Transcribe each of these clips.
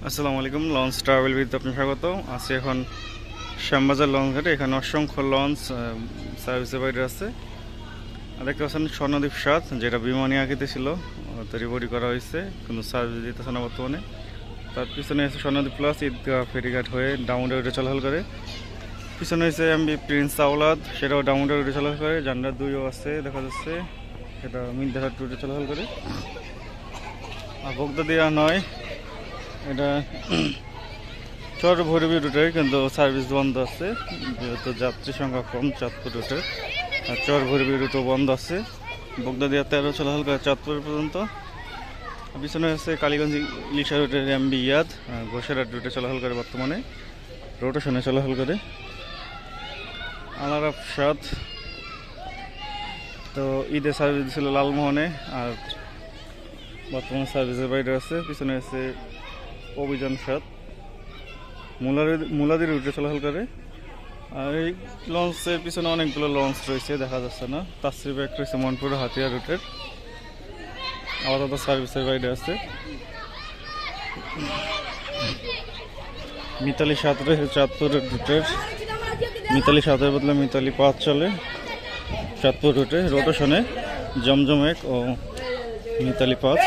আসসালামু আলাইকুম। Launch travel with আপনার স্বাগত। আছি এখন শ্যামবাজার লঞ্চ ঘাটে। এখানে অসংখ্য লঞ্চ সার্ভিসের বাইরে আছে। আর দেখতে পাচ্ছেন স্বর্ণদ্বীপ ৭, যেটা বিমানী আঁকিতে ছিল, তো রিবডি করা হয়েছে, কিন্তু সার্ভিস দিতেছে না বর্তমানে। তার পিছনে আছে স্বর্ণদ্বীপ প্লাস, ঈদগাহ ফেরিঘাট হয়ে ডাউন রোডে চলাচল করে। পিছনে হয়েছে এমবি প্রিন্স আওলাদ, সেটাও ডাউন রোডে চলাচল করে। জান্ডার ২ও আছে দেখা যাচ্ছে, সেটা মিনদেহাট রোডে চলাচল করে। আর বগদাদিয়া নয়, এটা চর ভৈরবী রুটে, কিন্তু সার্ভিস বন্ধ আছে যেহেতু যাত্রী সংখ্যা কম চাঁদপুর রুটে। আর চর ভৈরবী রুটও বন্ধ আছে। বগদাদিয়া ১৩ চলাচল করে চাঁদপুর পর্যন্ত। পিছনে আছে কালীগঞ্জ ইলিশা রুটের এমবি ইয়াদ, ঘোষেরহাট রুটে চলাচল করে, বর্তমানে রোটেশনে চলাচল করে। আলারাফ ৭ তো ঈদে সার্ভিস দিয়েছিল লালমোহনে, আর বর্তমানে সার্ভিসের বাইরে আছে। পিছনে আছে অভিযান ৭ মুলাদি রুটে চলাচল করে। আর এই লঞ্চের পিছনে অনেকগুলো লঞ্চ রয়েছে, দেখা যাচ্ছে না। তাসরিফ এক রয়েছে মনপুর হাতিয়া রুটের, আপাতত সার্ভিসের বাইরে আছে। মিতালি ৭ রয়েছে চাঁদপুর রুটের, মিতালি ৭-এর বদলে মিতালি ৫ চলে চাঁদপুর রুটে রোটেশনে। জমজম ১ ও মিতালি ৫।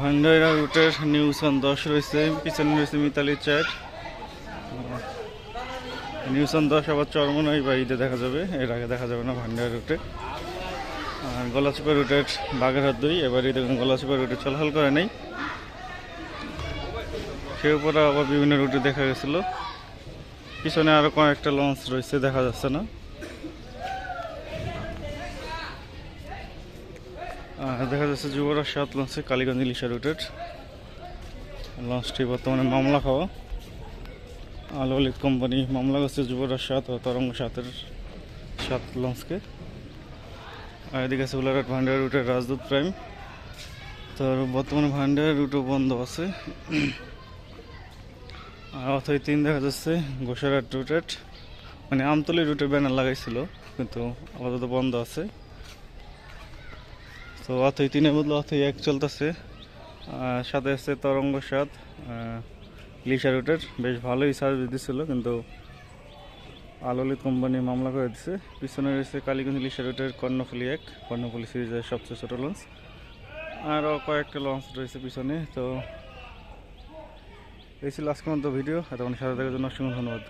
ভান্ডারা রুটের নিউসন ১০ রয়েছে, পিছনে রয়েছে মিতালি ৪। নিউসন ১০ আবার চরমনাই বা ঈদে দেখা যাবে, এর আগে দেখা যাবে না ভান্ডারা রুটে। আর গলাচিপা রুটের বাগেরহাট ২, এবার ঈদে গলাচিপা রুটে চলাচল করে নেই। সে উপরে আবার বিভিন্ন রুটে দেখা গেছিলো। পিছনে আরও কয়েকটা লঞ্চ রয়েছে, দেখা যাচ্ছে না। দেখা যাচ্ছে যুবরাজ ৭ লঞ্চে কালীগঞ্জ ইলিশা রুটের। লঞ্চটি বর্তমানে মামলা খাওয়া। ললিত কোম্পানি মামলা করছে যুবরাজ ৭ ও তরঙ্গ ৭-এর ৭ লঞ্চকে। আর এদিকে আছে উলারহাট ভান্ডারা রুটের রাজদূত প্রাইম। তো বর্তমানে ভান্ডারা রুটও বন্ধ আছে। আর অথই ৩ দেখা যাচ্ছে ঘোষেরহাট রুটের, মানে আমতলী রুটের ব্যানার লাগাইছিল, কিন্তু আপাতত বন্ধ আছে। তো অথই ৩-এর বদলে অথই ১ চলতেছে। সাথে আছে তরঙ্গ ৭ ইলিশা রুটের, বেশ ভালোই সার্ভিস দিচ্ছিল, কিন্তু ললিত কোম্পানি মামলা করে দিচ্ছে। পিছনে রয়েছে কালীগঞ্জ ইলিশা রুটের কর্ণফুলি ১, কর্ণফুলি সিরিজের সবচেয়ে ছোটো লঞ্চ। আরও কয়েকটা লঞ্চ রয়েছে পিছনে। তো এই ছিল আজকের মতো ভিডিও। এতক্ষণ সাথে থাকার জন্য অসংখ্য ধন্যবাদ।